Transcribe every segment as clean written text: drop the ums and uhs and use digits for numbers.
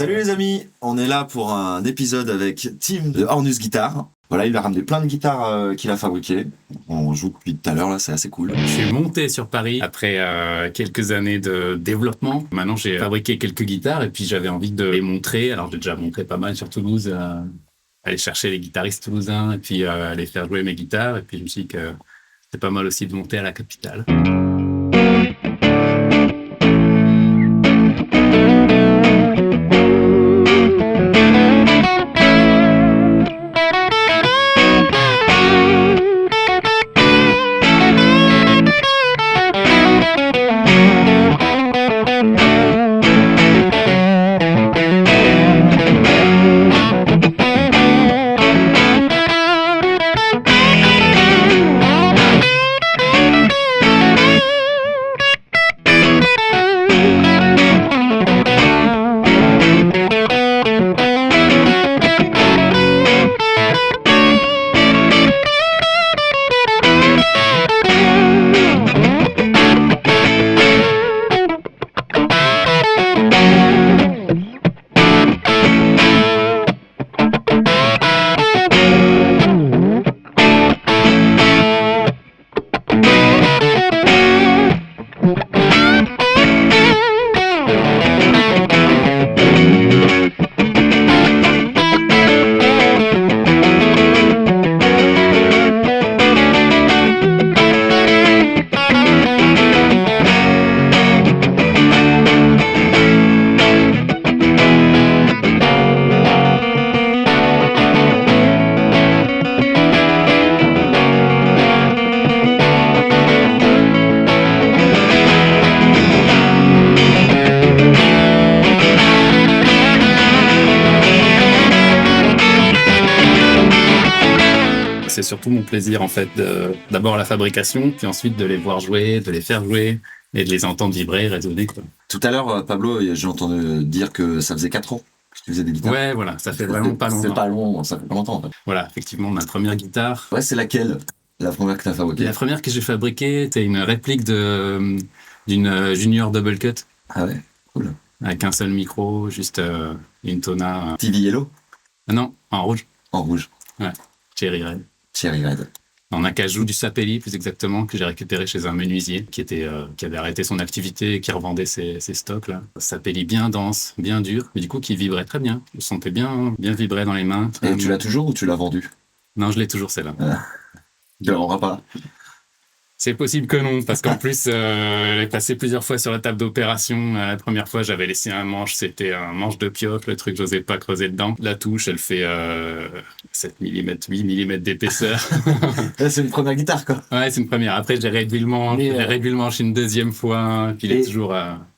Salut les amis, on est là pour un épisode avec Tim de Hornus Guitare. Voilà, il a ramené plein de guitares qu'il a fabriquées. On joue depuis tout à l'heure, là, c'est assez cool. Je suis monté sur Paris après quelques années de développement. Maintenant, j'ai fabriqué quelques guitares et puis j'avais envie de les montrer. Alors, j'ai déjà montré pas mal sur Toulouse, aller chercher les guitaristes toulousains et puis aller faire jouer mes guitares. Et puis, je me suis dit que c'était pas mal aussi de monter à la capitale. C'est surtout mon plaisir, en fait, d'abord la fabrication, puis ensuite de les voir jouer, de les faire jouer et de les entendre vibrer, résonner, quoi. Tout à l'heure, Pablo, j'ai entendu dire que ça faisait 4 ans que tu faisais des guitares. Ouais, voilà, ça fait vraiment pas longtemps. C'est pas long, ça fait pas longtemps, en fait. Voilà, effectivement, ma première guitare. Ouais, c'est laquelle? La première que t'as fabriquée? La première que j'ai fabriquée, c'était une réplique d'une Junior Double Cut. Ah ouais, cool. Avec un seul micro, juste une tona. TV Yellow? Non, en rouge. En rouge. Ouais, Cherry Red. Cherry Red. En acajou du Sapelli, plus exactement, que j'ai récupéré chez un menuisier qui avait arrêté son activité et qui revendait ses stocks là. Sapelli bien dense, bien dur, mais du coup qui vibrait très bien. Je sentais bien vibrer dans les mains. Et tu l'as toujours ou tu l'as vendu? Non, je l'ai toujours celle-là. Tu la vendras pas? C'est possible que non, parce qu'en plus, elle est passée plusieurs fois sur la table d'opération. La première fois, j'avais laissé un manche, c'était un manche de pioche, le truc, j'osais pas creuser dedans. La touche, elle fait 7 mm, 8 mm d'épaisseur. C'est une première guitare, quoi. Ouais, c'est une première. Après, j'ai réduit le manche une deuxième fois, puis il est toujours...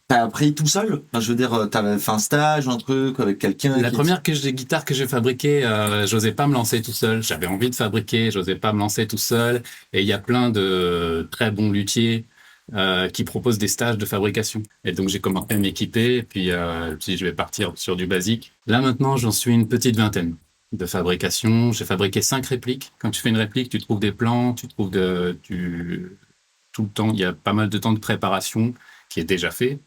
T'as appris tout seul? Enfin, je veux dire, t'avais fait un stage, un truc avec quelqu'un? La première guitare que j'ai fabriquée, j'osais pas me lancer tout seul. J'avais envie de fabriquer, j'osais pas me lancer tout seul. Et il y a plein de très bons luthiers qui proposent des stages de fabrication. Et donc j'ai commencé à m'équiper, et puis je vais partir sur du basique. Là maintenant, j'en suis une petite vingtaine de fabrication. J'ai fabriqué 5 répliques. Quand tu fais une réplique, tu trouves des plans, tu trouves tout le temps, il y a pas mal de temps de préparation qui est déjà fait.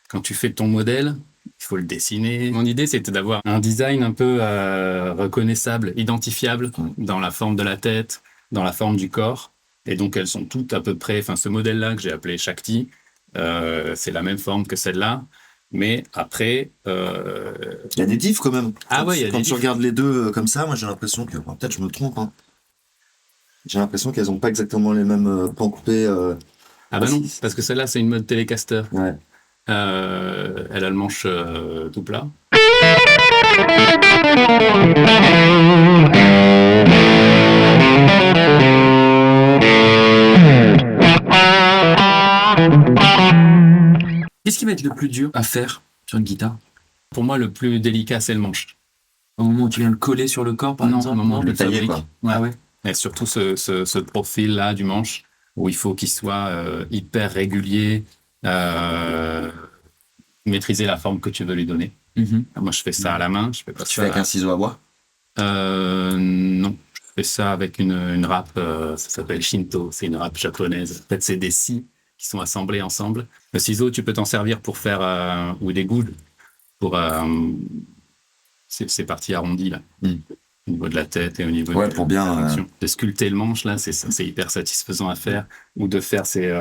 Quand tu fais ton modèle, il faut le dessiner. Mon idée, c'était d'avoir un design un peu reconnaissable, identifiable dans la forme de la tête, dans la forme du corps. Et donc, elles sont toutes à peu près... Enfin, ce modèle-là que j'ai appelé Shakti, c'est la même forme que celle-là. Mais après... Il y a des diffs quand même. Ah ouais, il y a des Quand diffs. tu regardes les deux comme ça, moi j'ai l'impression que... Peut-être je me trompe, hein. J'ai l'impression qu'elles n'ont pas exactement les mêmes pans coupés. Ah bah non, parce que celle-là, c'est une mode Telecaster. Ouais. Elle a le manche tout plat. Qu'est-ce qui va être le plus dur à faire sur une guitare? Pour moi, le plus délicat, c'est le manche. Au moment où tu viens le coller sur le corps, par exemple? Au moment où je le le tailler, fabrique. quoi. Ouais. Ah ouais. Et surtout ce profil-là du manche, où il faut qu'il soit hyper régulier, maîtriser la forme que tu veux lui donner. Moi, je fais ça à la main. Je fais pas Tu ça fais avec un ciseau à bois? Non, je fais ça avec une râpe, ça s'appelle Shinto, c'est une râpe japonaise. En fait, c'est des scies qui sont assemblés ensemble. Le ciseau, tu peux t'en servir pour faire, ou des goudes, pour ces parties arrondies là, Mm. au niveau de la tête et au niveau Ouais, pour bien, de sculpter le manche là, c'est hyper satisfaisant à faire, ou de faire ces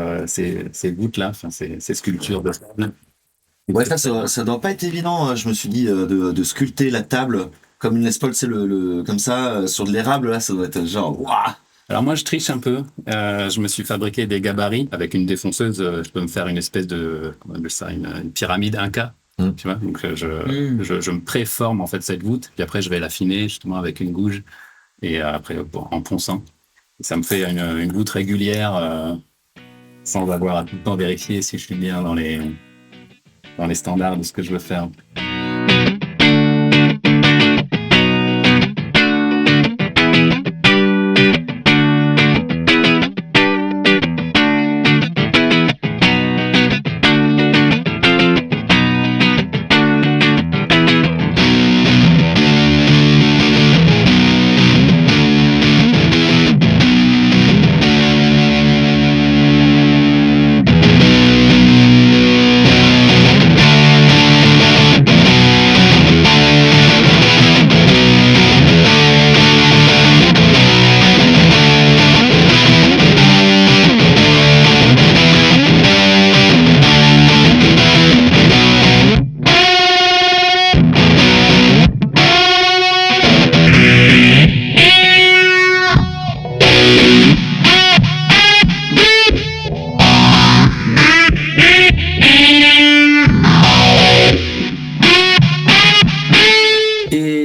voûtes là, enfin ces sculptures de sable. Ouais, ça doit pas être évident. Je me suis dit de sculpter la table comme une Les Paul, c'est comme ça sur de l'érable là, ça doit être genre waouh. Alors moi je triche un peu. Je me suis fabriqué des gabarits avec une défonceuse. Je peux me faire une espèce de comment on appelle ça, une pyramide Inca. Mm. Tu vois, donc je me préforme en fait cette voûte, puis après je vais l'affiner justement avec une gouge et après en ponçant. Ça me fait une voûte régulière sans avoir à tout le temps vérifier si je suis bien dans les standards de ce que je veux faire.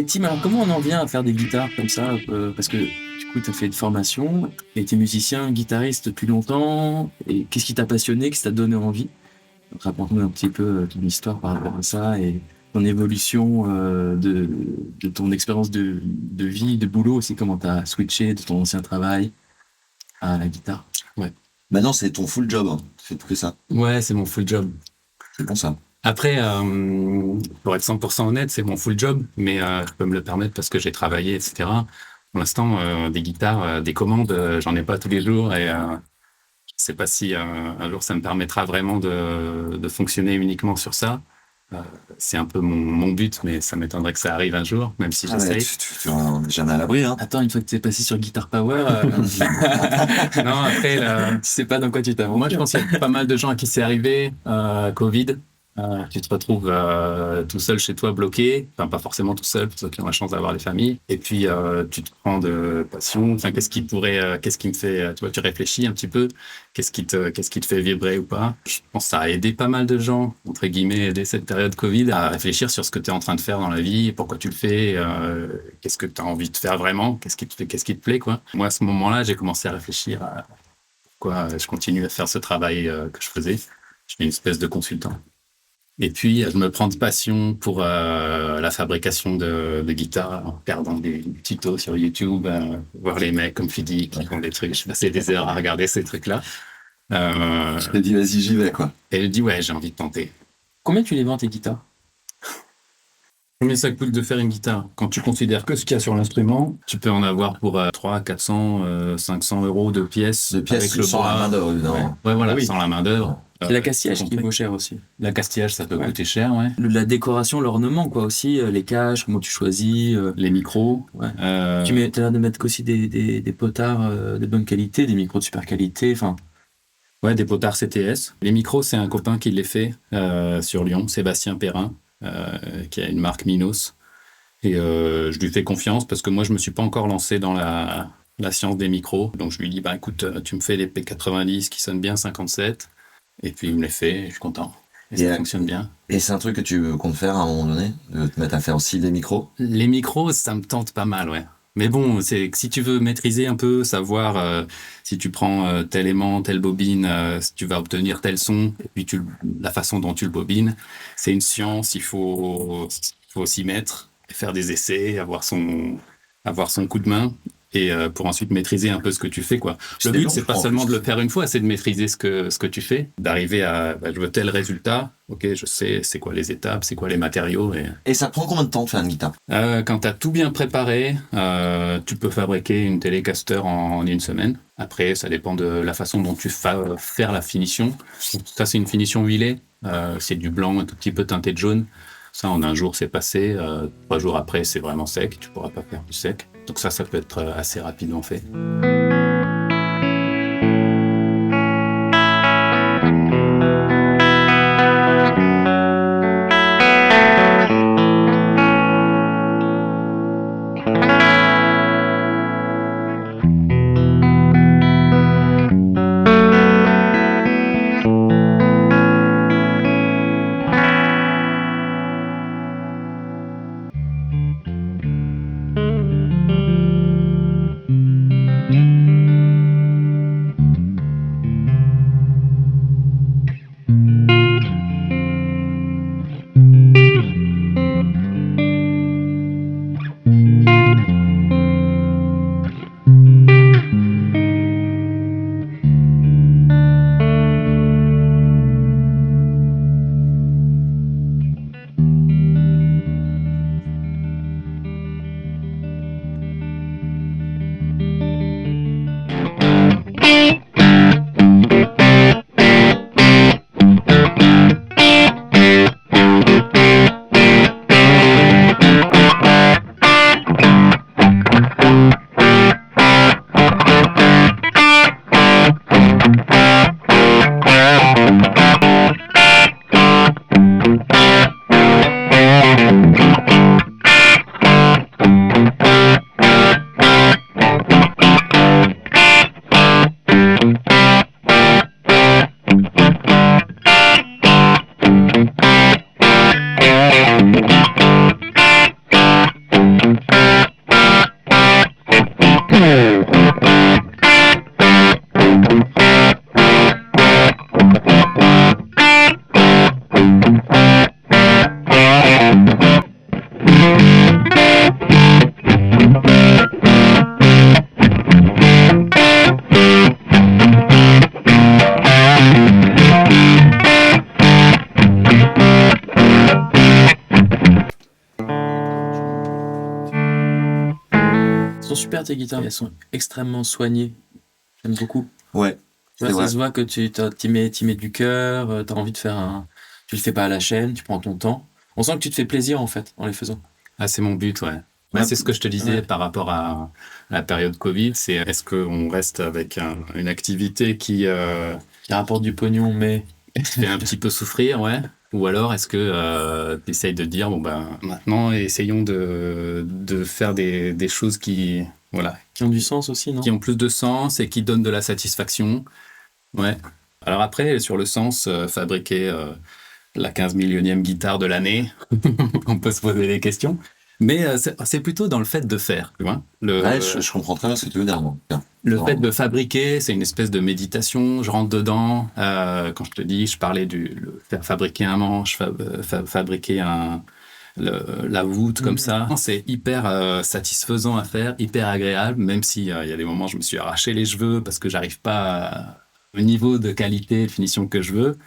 Tim, alors comment on en vient à faire des guitares comme ça parce que du coup, tu as fait une formation et tu es musicien, guitariste depuis longtemps. Et qu'est-ce qui t'a passionné, qu'est-ce qui t'a donné envie? Donc, raconte-nous un petit peu ton histoire par rapport à ça et ton évolution de ton expérience de vie, de boulot aussi, comment tu as switché de ton ancien travail à la guitare. Maintenant, c'est ton full job. Hein. Tu fais que ça. Ouais, c'est mon full job. C'est bon ça. Après, pour être 100% honnête, c'est mon full job, mais je peux me le permettre parce que j'ai travaillé, etc. Pour l'instant, des guitares, des commandes, j'en ai pas tous les jours et je sais pas si un jour ça me permettra vraiment de fonctionner uniquement sur ça. C'est un peu mon but, mais ça m'étonnerait que ça arrive un jour, même si j'essaye. Tu en es jamais à l'abri. Hein. Attends, une fois que tu es passé sur Guitar Power, Non, après, tu sais pas dans quoi tu t'as. moi je pense qu'il y a pas mal de gens à qui c'est arrivé, Covid. Tu te retrouves tout seul chez toi, bloqué. Enfin, pas forcément tout seul, pour ceux qui ont la chance d'avoir les familles. Et puis, tu te prends de passion. Enfin, qu'est-ce qui me fait, tu vois, tu réfléchis un petit peu. Qu'est-ce qui te fait vibrer ou pas? Je pense que ça a aidé pas mal de gens, entre guillemets, dès cette période Covid, à réfléchir sur ce que tu es en train de faire dans la vie, pourquoi tu le fais, qu'est-ce que tu as envie de faire vraiment, qu'est-ce qui te plaît, quoi. Moi, à ce moment-là, j'ai commencé à réfléchir à pourquoi je continue à faire ce travail que je faisais. Je suis une espèce de consultant. Et puis, je me prends de passion pour la fabrication de guitares en regardant des tutos sur YouTube, voir les mecs, comme tu dis, qui font des trucs. Je passais des heures à regarder ces trucs-là. Je t'ai dit, vas-y, j'y vais, quoi. Et je dis, ouais, j'ai envie de tenter. Combien tu les vends tes guitares? Combien ça coûte de faire une guitare? Quand tu considères que ce qu'il y a sur l'instrument, tu peux en avoir pour 300, 400, 500 euros de pièces. De pièces avec le sans bois. la main-d'œuvre, évidemment. Ouais, voilà, Oui. sans la main-d'œuvre. C'est l'accastillage qui vaut cher aussi. L'accastillage, ça peut Ouais. coûter cher, ouais. La décoration, l'ornement, quoi, aussi, les caches, comment tu choisis. Les micros. Ouais. euh, Tu as l'air de mettre aussi des potards de bonne qualité, des micros de super qualité, enfin. Ouais, des potards CTS. Les micros, c'est un copain qui les fait sur Lyon, Sébastien Perrin, qui a une marque Minos. Et je lui fais confiance parce que moi, je me suis pas encore lancé dans la science des micros. Donc, je lui dis, bah écoute, tu me fais les P90 qui sonnent bien, 57. Et puis, il me les fait et je suis content. Et ça fonctionne bien. Et c'est un truc que tu comptes faire à un moment donné, de te mettre à faire aussi des micros? Les micros, ça me tente pas mal, ouais. Mais bon, c'est que si tu veux maîtriser un peu, savoir si tu prends tel aimant, telle bobine, si tu vas obtenir tel son, et puis la façon dont tu le bobines, c'est une science, il faut s'y mettre, faire des essais, avoir son coup de main, et pour ensuite maîtriser un peu ce que tu fais, quoi. Le but, c'est pas seulement de le faire une fois, c'est de maîtriser ce que tu fais, d'arriver à, je veux tel résultat, ok, je sais c'est quoi les étapes, c'est quoi les matériaux. Et ça prend combien de temps de faire une guitare? Quand tu as tout bien préparé, tu peux fabriquer une Telecaster en une semaine. Après, ça dépend de la façon dont tu vas faire la finition. Ça, c'est une finition huilée. C'est du blanc un tout petit peu teinté de jaune. Ça, en un jour, c'est passé. 3 jours après, c'est vraiment sec. Tu pourras pas faire plus sec. Donc ça peut être assez rapidement fait. Elles sont super tes guitares, elles sont extrêmement soignées. J'aime beaucoup. Ouais, Tu c'est vois, vrai. ça se voit que t'y mets du cœur, t'as envie de faire un. Tu le fais pas à la chaîne, tu prends ton temps. On sent que tu te fais plaisir en fait en les faisant. Ah, c'est mon but, ouais. Ouais. C'est ce que je te disais Ouais. par rapport à la période Covid. C'est est-ce qu'on reste avec une activité qui Qui rapporte du pognon, mais. fait un petit peu souffrir, ouais. Ou alors est-ce que tu essayes de dire, bon ben maintenant essayons de faire des choses voilà, Qui ont du sens aussi, non? qui ont plus de sens et qui donnent de la satisfaction. Ouais. Alors après, sur le sens, fabriquer la 15 millionième guitare de l'année, on peut se poser des questions. Mais c'est plutôt dans le fait de faire, tu vois. Ouais, je comprends très bien ce que tu veux dire. Moi. Le fait de fabriquer, c'est une espèce de méditation. Je rentre dedans. Quand je te dis, je parlais faire fabriquer un manche, fabriquer la voûte comme ça. C'est hyper satisfaisant à faire, hyper agréable, même si il y a des moments je me suis arraché les cheveux parce que j'arrive pas au niveau de qualité et de finition que je veux.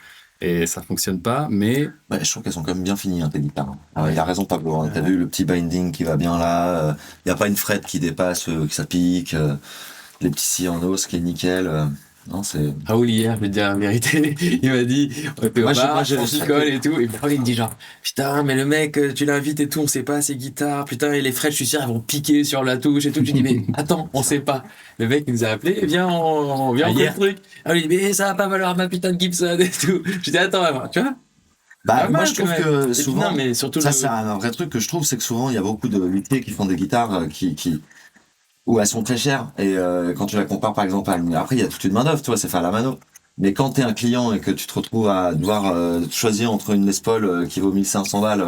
Et ça fonctionne pas, mais Ouais, je trouve qu'elles sont quand même bien finies, hein, tes guitares. Il a raison, Pablo. Hein. T'as vu le petit binding qui va bien là. Il n'y a pas une frette qui dépasse, que ça pique. Les petits scies en os qui est nickel. Non, c'est. Raoul, hier, je vais te dire la vérité, il m'a dit, on était au Moi, bar, j'ai- on picole et tout, et Raoul, il me dit genre, putain, mais le mec, tu l'invites et tout, on sait pas ses guitares, putain, et les frettes, je suis sûr, elles vont piquer sur la touche et tout. Je dis, mais attends, on sait pas. Le mec, il nous a appelé, viens, on fait hier. le truc. Ah, il dit, mais ça va pas valoir ma putain de Gibson et tout. Je dis, attends, tu vois? Bah, Pas moi, mal, je trouve quand même. que Et souvent. non, mais surtout, Ça, c'est un vrai truc que je trouve, c'est que souvent, il y a beaucoup de luthiers qui font des guitares où elles sont très chères. Et quand tu la compares, par exemple, après, il y a toute une main-d'œuvre, tu vois, c'est fait à la mano. Mais quand t'es un client et que tu te retrouves à devoir choisir entre une Les Paul qui vaut 1500 balles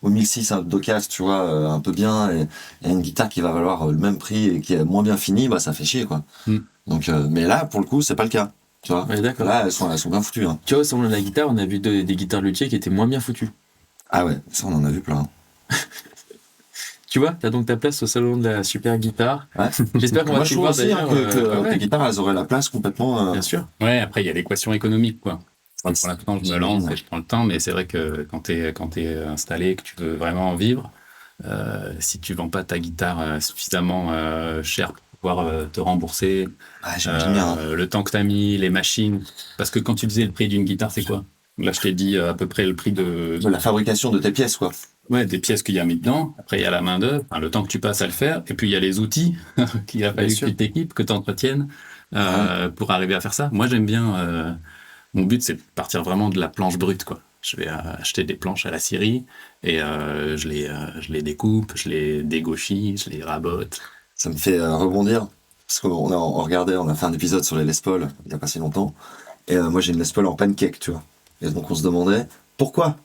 ou 1600 un Docas, tu vois, un peu bien, et une guitare qui va valoir le même prix et qui est moins bien finie, bah ça fait chier, quoi. Mm. Donc, mais là, pour le coup, c'est pas le cas, tu vois. Ouais, d'accord. Là, elles sont bien foutues. Hein. Tu vois, selon la guitare, on a vu des guitares luthiers qui étaient moins bien foutues. Ah ouais, ça, on en a vu plein. Tu vois, t'as donc ta place au salon de la super guitare. Ouais. J'espère qu'on va Moi, te je trouve voir aussi hein, d'ailleurs. que Ouais, tes guitares, elles auraient la place complètement. bien sûr. ouais, après il y a l'équation économique, quoi. Pour l'instant, je me lance et je prends le temps, mais c'est vrai que quand t'es installé, que tu veux vraiment en vivre, si tu vends pas ta guitare suffisamment cher pour pouvoir te rembourser, Ah, j'imagine bien. Hein. le temps que t'as mis, les machines, parce que quand tu disais le prix d'une guitare, c'est quoi? Là, je t'ai dit à peu près le prix de La fabrication de tes pièces, quoi. des pièces qu'il y a mis dedans. Après, il y a la main-d'œuvre, le temps que tu passes à le faire. Et puis, il y a les outils qu'il a fallu que sûr. tu t'équipes, que tu entretiennes pour arriver à faire ça. Moi, j'aime bien. Mon but, c'est de partir vraiment de la planche brute, quoi. Je vais acheter des planches à la scierie et je les découpe, je les dégauchis, je les rabote. Ça me fait rebondir, parce on a fait un épisode sur les Les Paul il y a pas si longtemps, et moi j'ai une Les Paul en pancake, tu vois. Et donc on se demandait pourquoi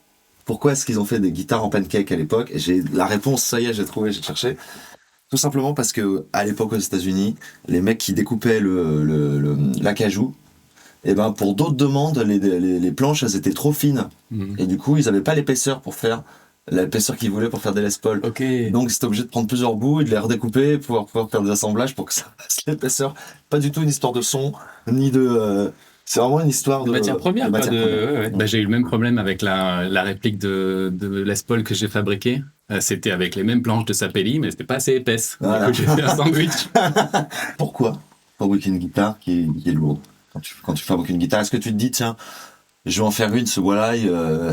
est-ce qu'ils ont fait des guitares en pancake à l'époque, et j'ai la réponse, ça y est, j'ai trouvé, j'ai cherché. Tout simplement parce que à l'époque aux États-Unis, les mecs qui découpaient l'acajou, et ben pour d'autres demandes, les planches elles étaient trop fines, et du coup ils avaient pas l'épaisseur qu'ils voulaient pour faire des Les Paul. Ok. Donc c'était obligé de prendre plusieurs bouts et de les redécouper pour pouvoir faire des assemblages pour que ça fasse l'épaisseur. Pas du tout une histoire de son, ni de... c'est vraiment une histoire de matière première. matière première. Ouais. Bah, j'ai eu le même problème avec la réplique de Les Paul que j'ai fabriquée. C'était avec les mêmes planches de Sapelli, mais c'était pas assez épaisse. Voilà. Du coup, j'ai fait un sandwich. Pourquoi fabriquer une guitare qui est lourde quand tu fabriques une guitare, est-ce que tu te dis, tiens, je vais en faire une, ce voilà,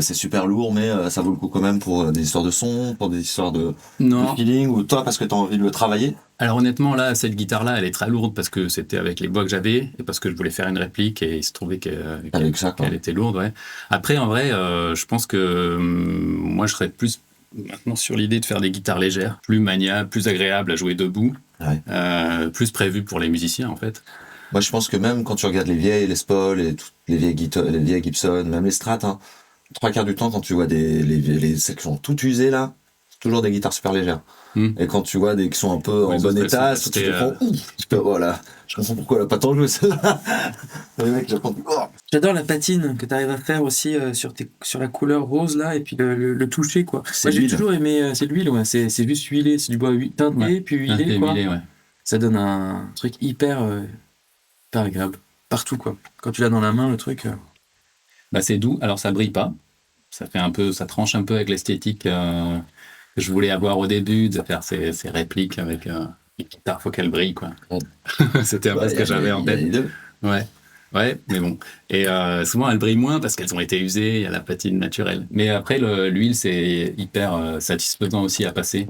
c'est super lourd, mais ça vaut le coup quand même pour des histoires de son, pour des histoires de Non. feeling, ou toi parce que tu as envie de le travailler? Alors honnêtement, là, cette guitare-là, elle est très lourde parce que c'était avec les bois que j'avais et parce que je voulais faire une réplique et il se trouvait Avec ça, quoi. qu'elle était lourde, ouais. Après, en vrai, je pense que moi, je serais plus maintenant sur l'idée de faire des guitares légères, plus maniables, plus agréables à jouer debout, plus prévues pour les musiciens, en fait. Moi, je pense que même quand tu regardes les vieilles Les Paul et toutes les vieilles Gibson, même les Strat, hein, 3/4 du temps, quand tu vois les sections toutes usées là, c'est toujours des guitares super légères. Et quand tu vois des qui sont un peu en bon état, tu te prends, voilà. Je comprends pourquoi elle a pas tant joué celle-là. Les mecs, J'adore la patine que tu arrives à faire aussi sur la couleur rose là et puis le toucher quoi. C'est Moi j'ai l'huile. toujours aimé c'est de l'huile ouais, c'est juste huilé, c'est du bois teinté puis huilé quoi. Huilé, ouais. Ça donne un truc hyper agréable partout quoi. Quand tu l'as dans la main le truc Bah, c'est doux, alors ça brille pas. Ça tranche un peu avec l'esthétique que je voulais avoir au début, de faire ces répliques avec une guitare, faut qu'elle brille, quoi. C'était un peu ce que j'avais en tête. Ouais, mais bon. Et souvent, elles brillent moins parce qu'elles ont été usées, il y a la patine naturelle. Mais après, l'huile, c'est hyper satisfaisant aussi à passer.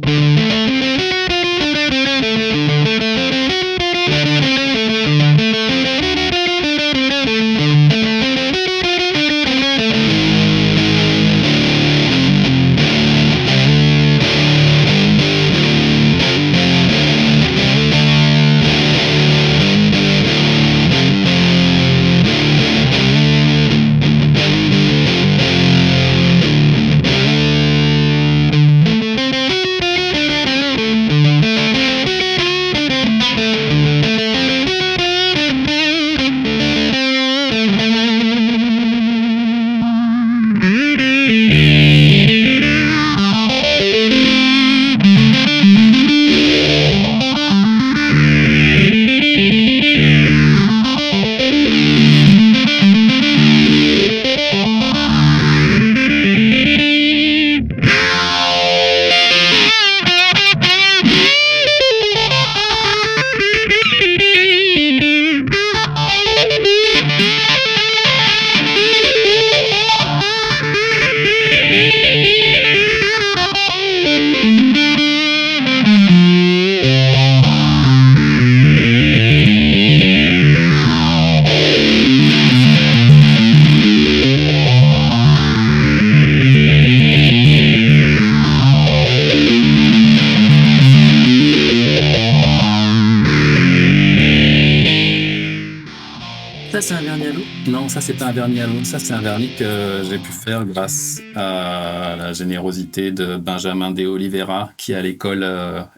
Ça c'est un vernis à l'eau. Non, ça, c'est pas un vernis à l'eau. Ça, c'est un vernis que j'ai pu faire grâce à la générosité de Benjamin de Oliveira, qui est à l'école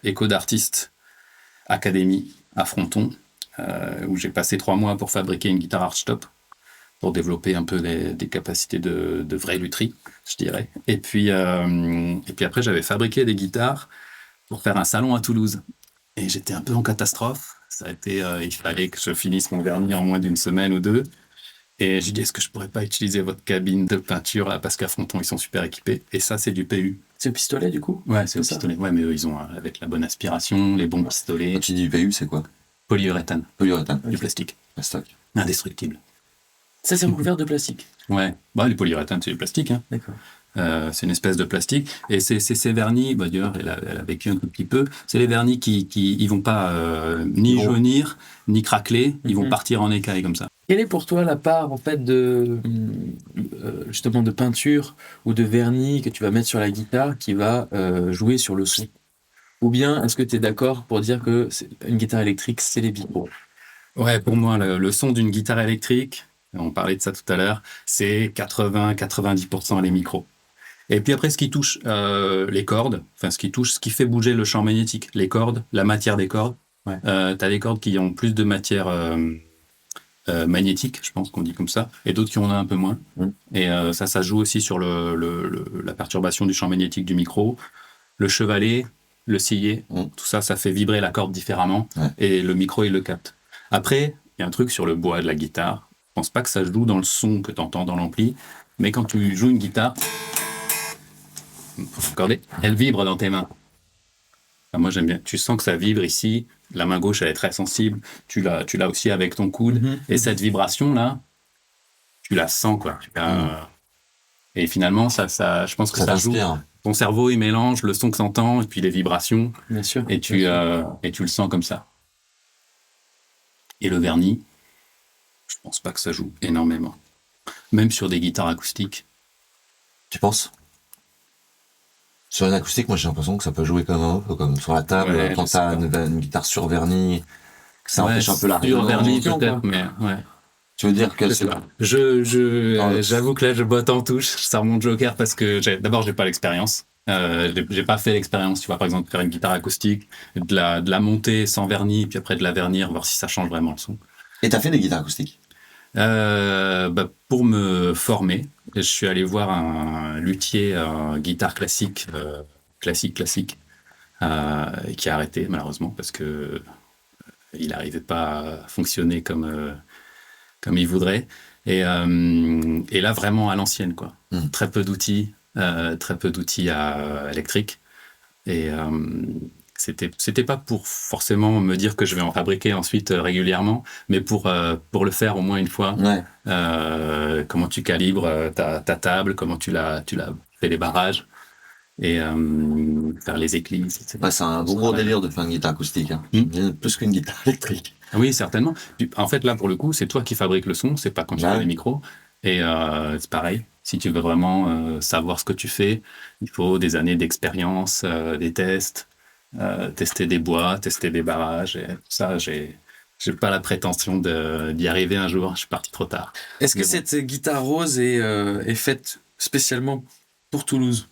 Éco d'Artistes Académie à Fronton, où j'ai passé 3 mois pour fabriquer une guitare Archtop, pour développer un peu des capacités de vraie lutherie, je dirais. Et puis après, j'avais fabriqué des guitares pour faire un salon à Toulouse. Et j'étais un peu en catastrophe. Ça a été, il fallait que je finisse mon vernis en moins d'une semaine ou deux. Et j'ai dit, est-ce que je pourrais pas utiliser votre cabine de peinture là, parce qu'à Fronton, ils sont super équipés. Et ça, c'est du PU. C'est au pistolet du coup. Ouais, c'est au ça. pistolet. Ouais, mais eux, ils ont, avec la bonne aspiration, les bons pistolets, Quand tu dis du PU, c'est quoi? polyuréthane, Polyuréthane. du plastique, Stock. indestructible. Ça, c'est recouvert de plastique. Ouais, bah, les polyuréthanes, c'est du plastique, hein. D'accord. C'est une espèce de plastique. Et c'est ces vernis, bah, d'ailleurs, elle a vécu un tout petit peu, c'est les vernis qui ils vont pas ni jaunir, ni craqueler, ils vont partir en écailles comme ça. Quelle est pour toi la part en fait de justement de peinture ou de vernis que tu vas mettre sur la guitare qui va jouer sur le son? Ou bien est-ce que tu es d'accord pour dire que une guitare électrique, c'est les vibraux? Ouais, pour moi, le son d'une guitare électrique, on parlait de ça tout à l'heure, c'est 80-90% les micros. Et puis après, ce qui touche les cordes, enfin ce qui fait bouger le champ magnétique, les cordes, la matière des cordes. Ouais. T'as des cordes qui ont plus de matière magnétique, je pense qu'on dit comme ça, et d'autres qui en ont un peu moins. Et ça joue aussi sur la perturbation du champ magnétique du micro. Le chevalet, le sillet, tout ça fait vibrer la corde différemment, et le micro, il le capte. Après, il y a un truc sur le bois de la guitare. Je pense pas que ça joue dans le son que tu entends dans l'ampli, mais quand tu joues une guitare, faut s'accorder, elle vibre dans tes mains. Enfin, moi, j'aime bien. Tu sens que ça vibre ici. La main gauche, elle est très sensible. Tu l'as aussi avec ton coude. Et cette vibration-là, tu la sens, quoi. Et finalement, je pense que ça joue. Ton cerveau, il mélange le son que tu entends et puis les vibrations. Bien sûr. Et tu le sens comme ça. Et le vernis, je pense pas que ça joue énormément. Même sur des guitares acoustiques. Tu penses? Sur une acoustique, moi j'ai l'impression que ça peut jouer comme sur la table, quand t'as une guitare sur vernis, que ça empêche un peu la sur vernis résonance, peut-être, mais ouais. Tu veux dire que c'est J'avoue que là, je botte en touche. Je sors mon joker parce que d'abord, j'ai pas l'expérience. J'ai pas fait l'expérience, tu vois, par exemple, faire une guitare acoustique, de la monter sans vernis, puis après de la vernir, voir si ça change vraiment le son. Et t'as fait des guitares acoustiques? Pour me former, je suis allé voir un luthier guitare classique, qui a arrêté malheureusement parce que il n'arrivait pas à fonctionner comme il voudrait. Et là vraiment à l'ancienne, quoi. Très peu d'outils électriques. Et c'était pas pour forcément me dire que je vais en fabriquer ensuite régulièrement, mais pour le faire au moins une fois. Ouais. Comment tu calibres ta table, comment tu la fais les barrages, et faire les éclisses, etc. Ouais, c'est un gros délire de faire une guitare acoustique, hein. Plus qu'une guitare électrique. Oui, certainement. Puis, en fait, là, pour le coup, c'est toi qui fabriques le son, c'est pas quand tu fais les micros. Et c'est pareil. Si tu veux vraiment savoir ce que tu fais, il faut des années d'expérience, des tests, tester des bois, tester des barrages. Et tout ça, j'ai pas la prétention d'y arriver un jour. Je suis parti trop tard. Est-ce que cette guitare rose est faite spécialement pour Toulouse?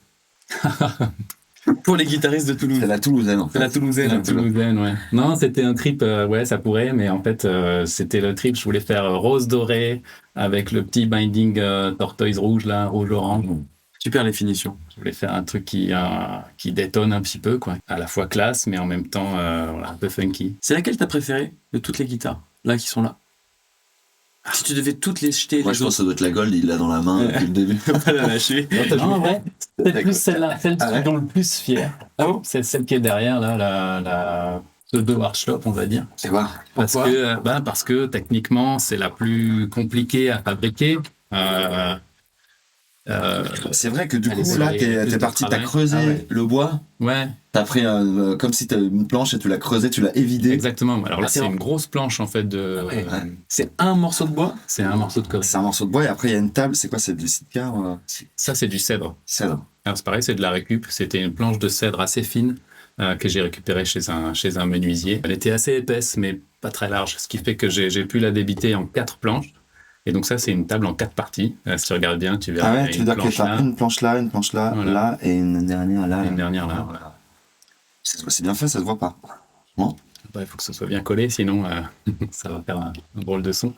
Pour les guitaristes de Toulouse. C'est la Toulousaine, en fait. C'est la Toulousaine. Toulousaine, ouais. Non, c'était un trip, ouais, ça pourrait, mais en fait, c'était le trip, je voulais faire rose doré avec le petit binding tortoise rouge, là, rouge-orange. Super définition. Je voulais faire un truc qui détonne un petit peu, quoi. À la fois classe, mais en même temps, voilà, un peu funky. C'est laquelle t'as préférée de toutes les guitares, là, qui sont là? Si tu devais toutes les jeter, Moi, je pense que ça doit être la Gold, il l'a dans la main depuis le début. pas la lâcher. Non, en vrai, c'est plus celle-là, celle Ah ouais dont le plus fier. Ah bon? C'est celle qui est derrière, là, la pseudo Archlop, on va dire. C'est quoi? Parce que techniquement, c'est la plus compliquée à fabriquer. C'est vrai que du Allez, coup, c'est là, vrai, t'es plus de parti, t'as travail. creusé Ah ouais. le bois, Ouais, t'as pris comme si t'avais une planche et tu l'as creusé, tu l'as évidé. exactement. Alors là, Ah, c'est c'est vrai. une grosse planche, en fait, ouais. C'est un morceau de bois? c'est un morceau de corée. C'est un morceau de bois et après il y a une table, c'est quoi? C'est du sitka Ça, c'est du cèdre. cèdre. Alors, c'est pareil, c'est de la récup. C'était une planche de cèdre assez fine que j'ai récupérée chez un menuisier. Elle était assez épaisse, mais pas très large, ce qui fait que j'ai pu la débiter en 4 planches. Et donc ça, c'est une table en 4 parties. Si tu regardes bien, tu verras. Ah il y ouais, a tu une veux dire que planche t'as là, une planche là, Voilà. là et une dernière là. et une dernière là. Voilà. C'est bien fait, ça se voit pas. Après, il faut que ce soit bien collé, sinon ça va faire un drôle de son.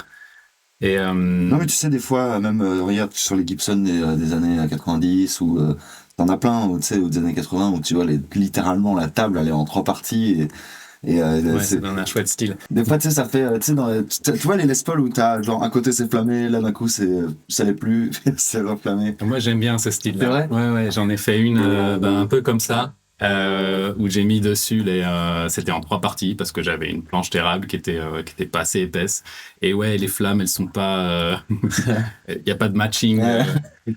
Et Non mais tu sais, des fois, même regarde sur les Gibson des années 90 ou t'en as plein, tu sais, des années 80 où tu vois littéralement la table elle est en 3 parties et ouais, c'est c'est dans un chouette style. des fois, tu sais, ça fait, tu sais, tu vois les Les Paul où t'as, genre, à côté c'est flammé, là d'un coup ça l'est plus, c'est reflammé. Moi, j'aime bien ce style-là. C'est vrai Ouais, j'en ai fait une un peu comme ça. où j'ai mis dessus c'était en 3 parties parce que j'avais une planche d'érable qui était pas assez épaisse. Et ouais, les flammes, elles sont pas, il y a pas de matching.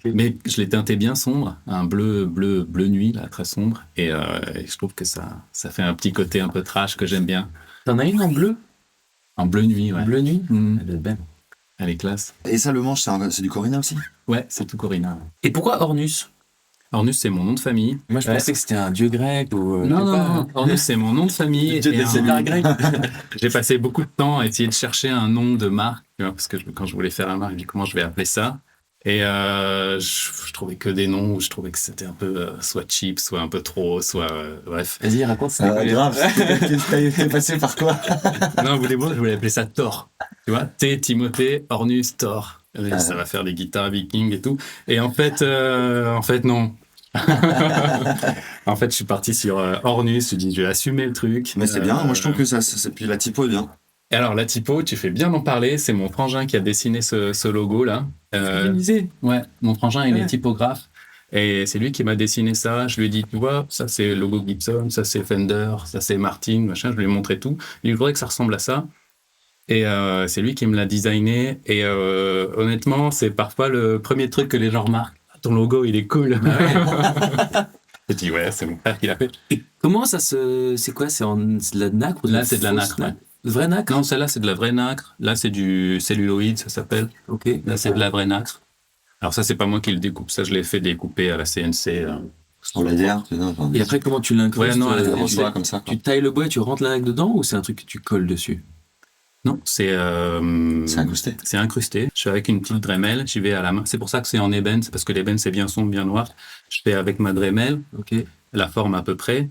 Mais je l'ai teinté bien sombre, un bleu nuit, là, très sombre. Et je trouve que ça fait un petit côté un peu trash que j'aime bien. T'en as une en bleu? En bleu nuit, ouais. Bleu nuit? Mhm. Elle est belle. Ah. Elle est classe. Et ça, le manche, c'est du Corina aussi? Ouais, c'est tout Corina. Et pourquoi Ornus? Ornus, c'est mon nom de famille. Moi, je pensais que c'était un dieu grec ou. Non. Ornus, c'est mon nom de famille. Dieu des seigneurs grecs. J'ai passé beaucoup de temps à essayer de chercher un nom de marque, tu vois, parce que quand je voulais faire un marque, je me dis comment je vais appeler ça. Et je trouvais que des noms où je trouvais que c'était un peu soit cheap, soit un peu trop, soit bref. Vas-y, raconte ça. Grave, t'es passé par quoi? Non, je voulais appeler ça Thor. Tu vois, Timothée, Ornus, Thor. Ça va faire des guitares vikings et tout. Et en fait, non. En fait, je suis parti sur Ornus. Je dis, je vais assumer le truc. Mais c'est bien, moi je trouve que puis la typo est bien. Et alors, la typo, tu fais bien d'en parler. C'est mon frangin qui a dessiné ce logo-là. Ouais, mon frangin, il est typographe. Et c'est lui qui m'a dessiné ça. Je lui ai dit, tu vois, ça c'est le logo Gibson, ça c'est Fender, ça c'est Martin, machin. Je lui ai montré tout. Il voudrait que ça ressemble à ça. Et c'est lui qui me l'a designé. Et honnêtement, c'est parfois le premier truc que les gens remarquent. Ton logo, il est cool. J'ai dit, ouais, c'est mon frère qui l'a fait. Et comment ça se. C'est quoi? C'est de la nacre ou Là, c'est de la nacre. Ouais. De vraie nacre? Non, celle-là, c'est de la vraie nacre. Là, c'est du celluloïd, ça s'appelle. Ok. Là, c'est de la vraie nacre. Alors ça, c'est pas moi qui le découpe. Ça, je l'ai fait découper à la CNC. Sur la bière, Et après, comment tu l'incrustes? Ouais, non, comme ça. Tu tailles le bois et tu rentres la nacre dedans ou c'est un truc que tu colles dessus? Non, c'est incrusté. C'est incrusté. Je fais avec une petite Dremel, j'y vais à la main. C'est pour ça que c'est en ébène, c'est parce que l'ébène c'est bien sombre, bien noir. Je fais avec ma Dremel, la forme à peu près.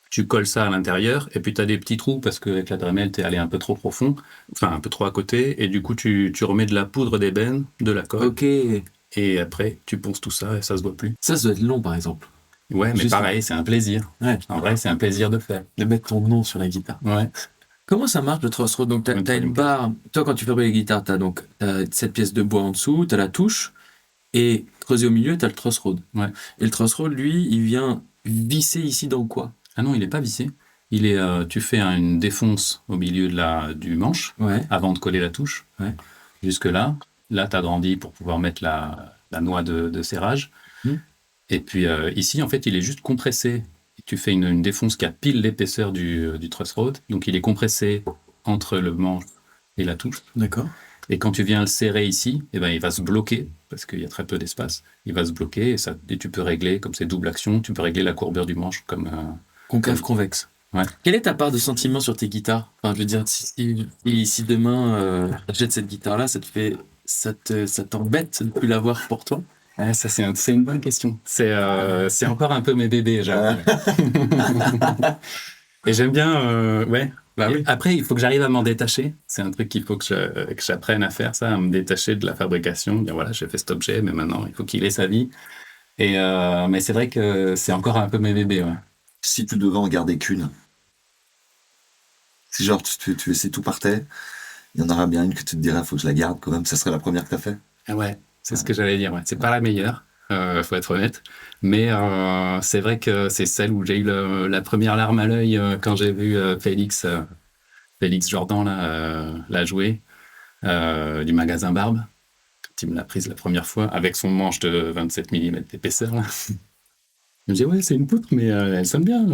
Tu colles ça à l'intérieur et puis tu as des petits trous parce qu'avec la Dremel t'es allé un peu trop profond, enfin un peu trop à côté, et du coup tu remets de la poudre d'ébène, de la colle. Ok. Et après tu ponces tout ça et ça se voit plus. Ça doit être long par exemple. Ouais, mais pareil, c'est un plaisir. Ouais. En vrai, c'est un plaisir de faire. De mettre ton nom sur la guitare. Ouais. Comment ça marche le truss rod? Donc, t'as une barre. Toi, quand tu fabriques les guitares, t'as cette pièce de bois en dessous, t'as la touche, et creusé au milieu, t'as le truss rod. Ouais. Et le truss rod, lui, il vient visser ici dans quoi? Ah non, il est pas vissé. Il est, tu fais une défonce au milieu du manche avant de coller la touche. Ouais. Jusque là, t'agrandis pour pouvoir mettre la noix de serrage. Et puis ici, en fait, il est juste compressé. Tu fais une défonce qui a pile l'épaisseur du truss rod, donc il est compressé entre le manche et la touche. D'accord. Et quand tu viens le serrer ici, eh ben, il va se bloquer, parce qu'il y a très peu d'espace. Il va se bloquer et tu peux régler, comme c'est double action, tu peux régler la courbure du manche comme... Concave, convexe. Ouais. Quelle est ta part de sentiment sur tes guitares? Enfin, je veux dire, si demain t'achètes cette guitare-là, ça t'embête de ne plus l'avoir pour toi? Ah, ça, c'est une bonne question. C'est encore un peu mes bébés, j'avoue. Et j'aime bien, ouais. Bah oui. Après, il faut que j'arrive à m'en détacher. C'est un truc qu'il faut que j'apprenne à faire, ça, à me détacher de la fabrication. Dire, voilà, j'ai fait cet objet, mais maintenant, il faut qu'il ait sa vie. Mais c'est vrai que c'est encore un peu mes bébés, ouais. Si tu devais en garder qu'une, si genre tu laissais tout partait, il y en aura bien une que tu te dirais, faut que je la garde quand même, ça serait la première que tu as fait. Ouais, c'est ce que j'allais dire. Ouais. C'est pas la meilleure, faut être honnête. Mais c'est vrai que c'est celle où j'ai eu la première larme à l'œil quand j'ai vu Félix Jordan la jouer du magasin Barbe. Quand il me l'a prise la première fois, avec son manche de 27 mm d'épaisseur. Là. Je me dis, ouais, c'est une poutre, mais elle sonne bien.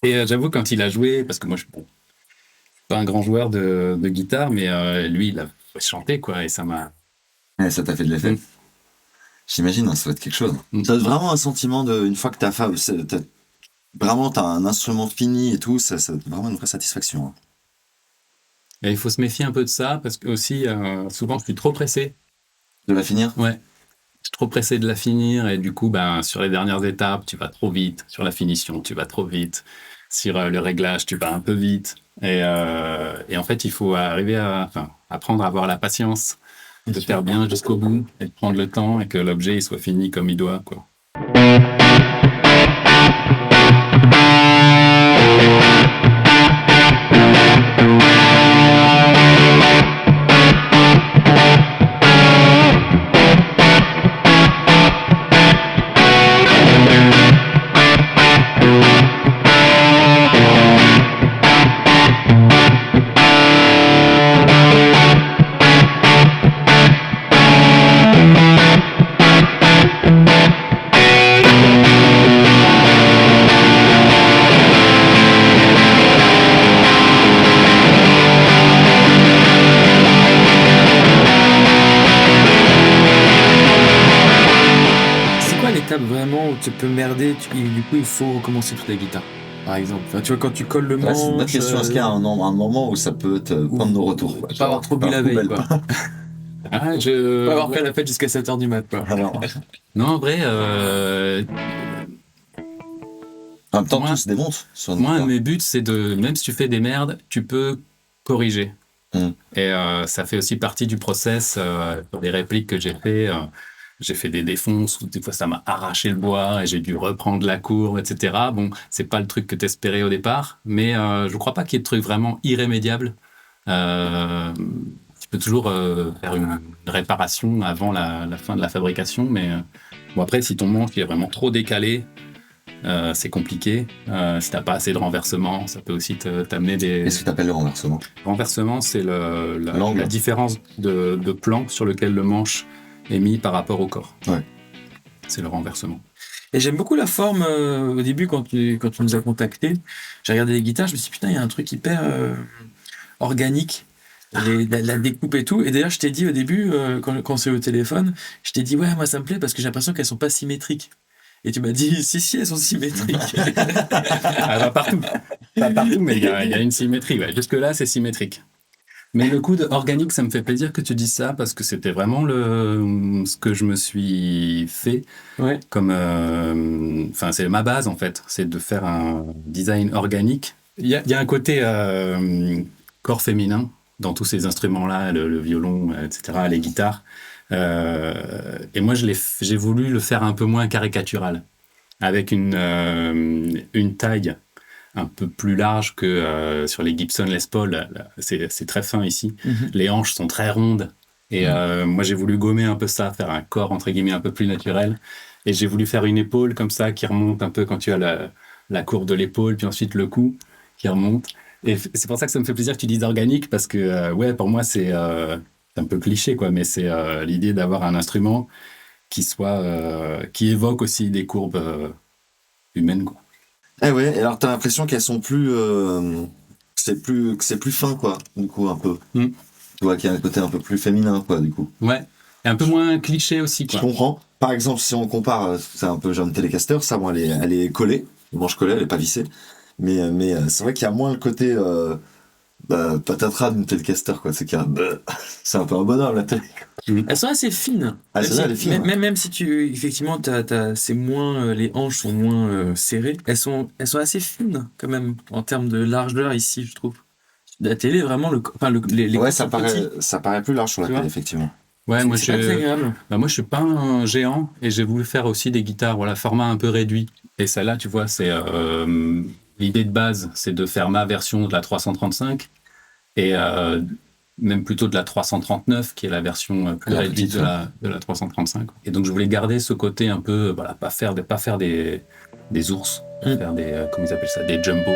Et j'avoue, quand il a joué, parce que moi, je suis pas un grand joueur de guitare, mais lui, il a chanté, quoi, et ça m'a... Ouais, ça t'a fait de l'effet. J'imagine, hein, ça doit être quelque chose. Ça doit être vraiment un sentiment une fois que t'as un instrument fini et tout, ça doit être vraiment une vraie satisfaction. Hein. Et il faut se méfier un peu de ça, parce que aussi, souvent, je suis trop pressé. De la finir ? Ouais. Je suis trop pressé de la finir, et du coup, sur les dernières étapes, tu vas trop vite. Sur la finition, tu vas trop vite. Sur le réglage, tu vas un peu vite. Et en fait, il faut arriver à apprendre à avoir la patience de faire bien jusqu'au bout, et de prendre le temps, et que l'objet il soit fini comme il doit, quoi. étape vraiment où tu peux merder, et du coup il faut recommencer toute la guitare, par exemple. Enfin, tu vois, quand tu colles le manche... C'est une bonne question. Est-ce qu'il y a un moment où ça peut te prendre nos retours, quoi. Pas avoir trop bu la veille, quoi. Ah, Pas avoir fait la fête jusqu'à 7h du mat', quoi. Alors, Non, en vrai, en même temps, Moi- tout se démonte sur une moi, un de guitare. mes buts, c'est de, même si tu fais des merdes, tu peux corriger. Mm. Et ça fait aussi partie du process. Pour des répliques que j'ai fait des défonces où des fois ça m'a arraché le bois et j'ai dû reprendre la courbe, etc. Bon, c'est pas le truc que t'espérais au départ, mais je crois pas qu'il y ait de truc vraiment irrémédiable. Tu peux toujours faire une réparation avant la fin de la fabrication, mais bon, après, si ton manche il est vraiment trop décalé, c'est compliqué. Si t'as pas assez de renversement, ça peut aussi t'amener des... Qu'est-ce que tu appelles le renversement? Renversement, c'est L'angle. la différence de plan sur lequel le manche est mis par rapport au corps. Ouais. C'est le renversement. Et j'aime beaucoup la forme, au début, quand tu nous as contactés, j'ai regardé les guitares, je me suis dit, putain, il y a un truc hyper organique, la découpe et tout. Et d'ailleurs, je t'ai dit au début, quand c'est au téléphone, je t'ai dit, ouais, moi ça me plaît parce que j'ai l'impression qu'elles sont pas symétriques. Et tu m'as dit, si, elles sont symétriques. Ah, bah, partout. Pas partout, mais il y a une symétrie. Ouais. Jusque-là, c'est symétrique. Mais le coup de organique, ça me fait plaisir que tu dises ça parce que c'était vraiment ce que je me suis fait Ouais. comme, enfin, c'est ma base en fait, c'est de faire un design organique. Il y a un côté corps féminin dans tous ces instruments-là, le violon, etc., les guitares. Et moi, j'ai voulu le faire un peu moins caricatural, avec une taille un peu plus large que sur les Gibson Les Paul. Là, c'est très fin ici. Mhm. Les hanches sont très rondes. Et moi, j'ai voulu gommer un peu ça, faire un corps, entre guillemets, un peu plus naturel. Et j'ai voulu faire une épaule comme ça, qui remonte un peu quand tu as la courbe de l'épaule, puis ensuite le cou qui remonte. Et c'est pour ça que ça me fait plaisir que tu dises organique, parce que, ouais, pour moi, c'est un peu cliché, quoi, mais c'est l'idée d'avoir un instrument qui évoque aussi des courbes humaines, quoi. Eh ouais, et alors t'as l'impression qu'elles sont plus, que c'est plus fin, quoi, du coup, un peu. Mm. Tu vois qu'il y a un côté un peu plus féminin, quoi, du coup. Ouais. Et un peu moins cliché aussi, Je quoi. comprends. Par exemple, si on compare, c'est un peu genre une Telecaster, ça, bon, elle est collée, manche collée, elle est pas vissée. Mais c'est vrai qu'il y a moins le côté patatras d'une Telecaster, quoi. C'est qu'il y a, c'est un peu un bonhomme, la télé. Elles sont assez fines. Ah, celle-là, elle est fine. Même si effectivement, c'est moins, les hanches sont moins serrées, elles sont assez fines quand même en termes de largeur ici, je trouve. La télé, vraiment, les Ouais, coups sont petits. ça paraît plus large sur la Tu télé, vois effectivement. Ouais, moi, C'est assez agréable. moi, je suis pas un géant et j'ai voulu faire aussi des guitares, voilà, format un peu réduit. Et celle-là, tu vois, c'est l'idée de base, c'est de faire ma version de la 335 et même plutôt de la 339, qui est la version plus La réduite petite, de la 335. Et donc, je voulais garder ce côté un peu, voilà, pas faire des ours, faire des, comment ils appellent ça, des jumbo.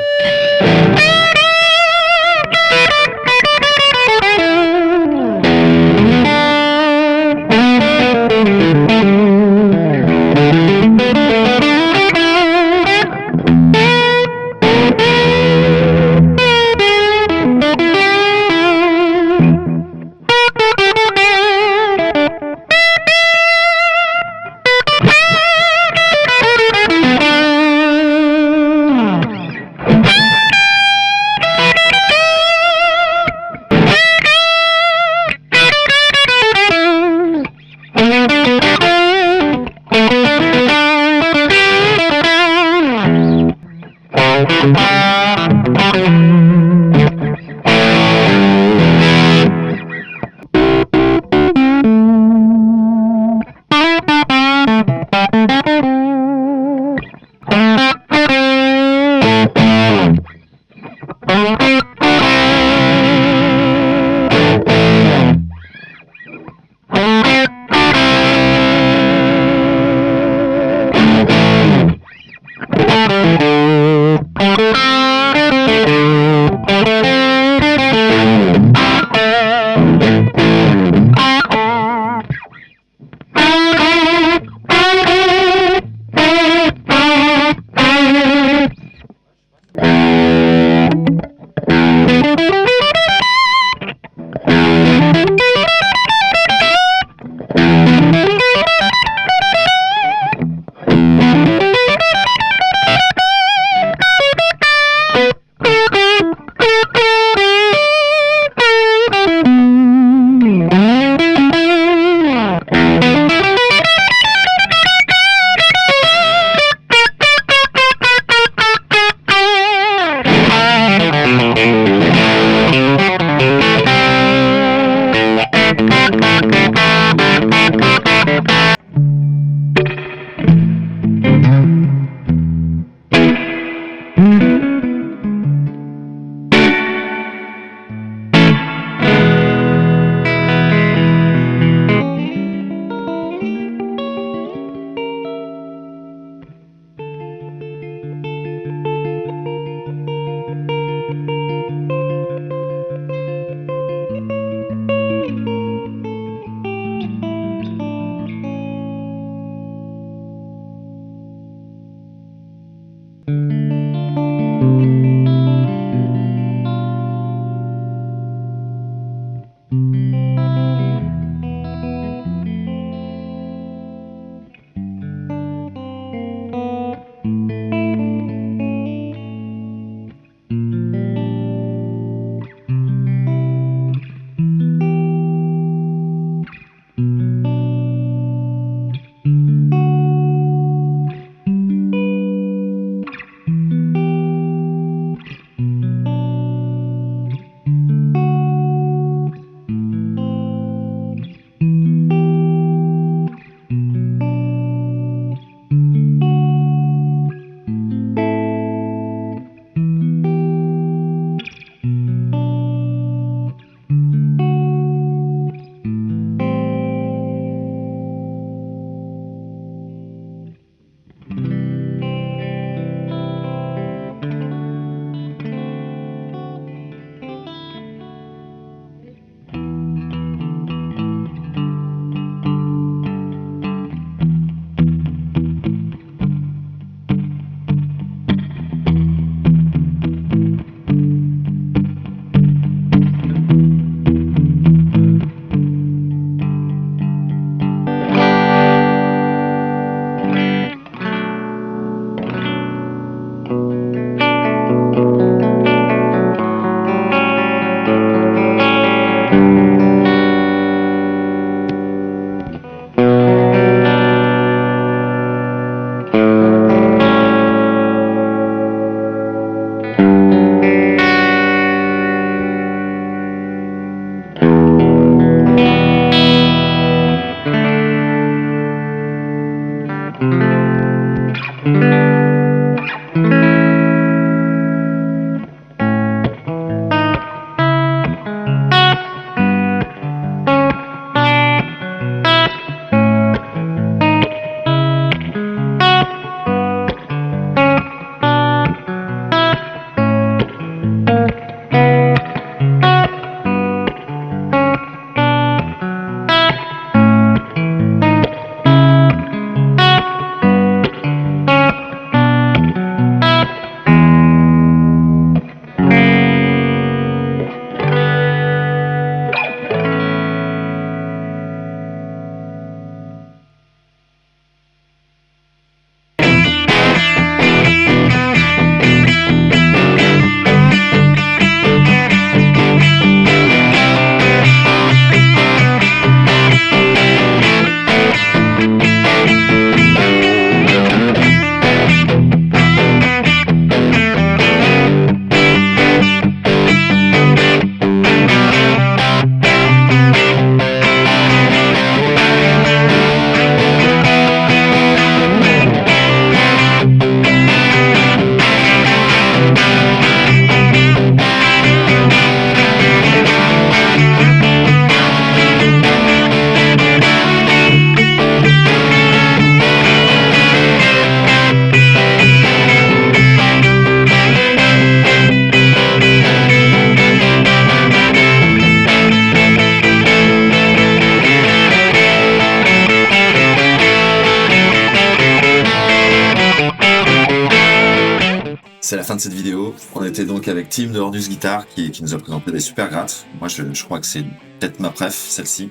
C'est la fin de cette vidéo. On était donc avec Tim de Hornus Guitar qui nous a présenté des super grattes. Moi, je crois que c'est peut-être ma préf, celle-ci.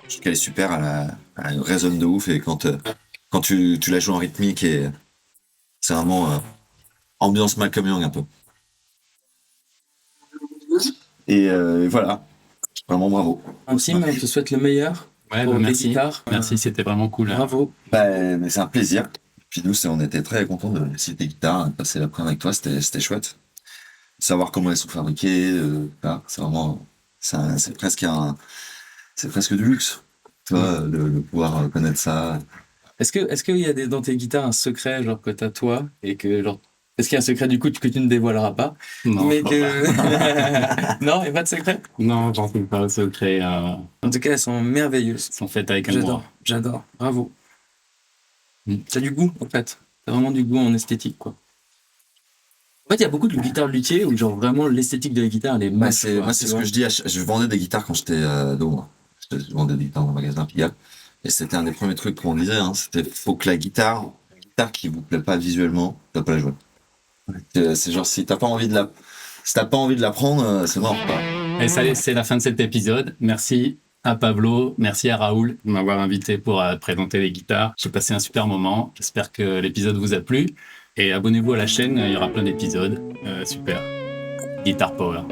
Je trouve qu'elle est super, elle résonne de ouf et quand tu la joues en rythmique, et c'est vraiment ambiance Malcolm Young un peu. Et voilà, vraiment bravo. Tim, on te souhaite le meilleur Ouais, pour bah, les merci. guitares. Merci, c'était vraiment cool. Bravo. Mais c'est un plaisir. Puis nous, on était très contents de essayer tes guitares, de passer l'après-midi avec toi, c'était chouette. Savoir comment elles sont fabriquées, voilà, c'est vraiment, c'est presque du luxe, tu vois, de pouvoir connaître ça. Est-ce qu'il y a dans tes guitares un secret genre que t'as toi et que genre est-ce qu'il y a un secret du coup que tu ne dévoileras pas Non, mais que non, il n'y a pas de secret. non, j'en suis pas au secret. En tout cas, elles sont merveilleuses. Sont faites avec amour. J'adore. Bravo. Mm. T'as du goût en fait. T'as vraiment du goût en esthétique quoi. En fait, il y a beaucoup de guitares luthiers où genre vraiment l'esthétique de la guitare elle est Moi, masse. c'est ce que je dis, je vendais des guitares quand j'étais ado, moi. Je vendais des guitares dans le magasin Pigalle. Et c'était un des premiers trucs qu'on disait, hein, c'était faut que la guitare qui vous plaît pas visuellement, tu vas pas la jouer. C'est genre si t'as pas envie de la prendre, c'est mort, quoi. Et ça, c'est la fin de cet épisode. Merci à Pablo, merci à Raoul de m'avoir invité pour présenter les guitares. J'ai passé un super moment. J'espère que l'épisode vous a plu. Et abonnez-vous à la chaîne, il y aura plein d'épisodes. Super. Guitar Power.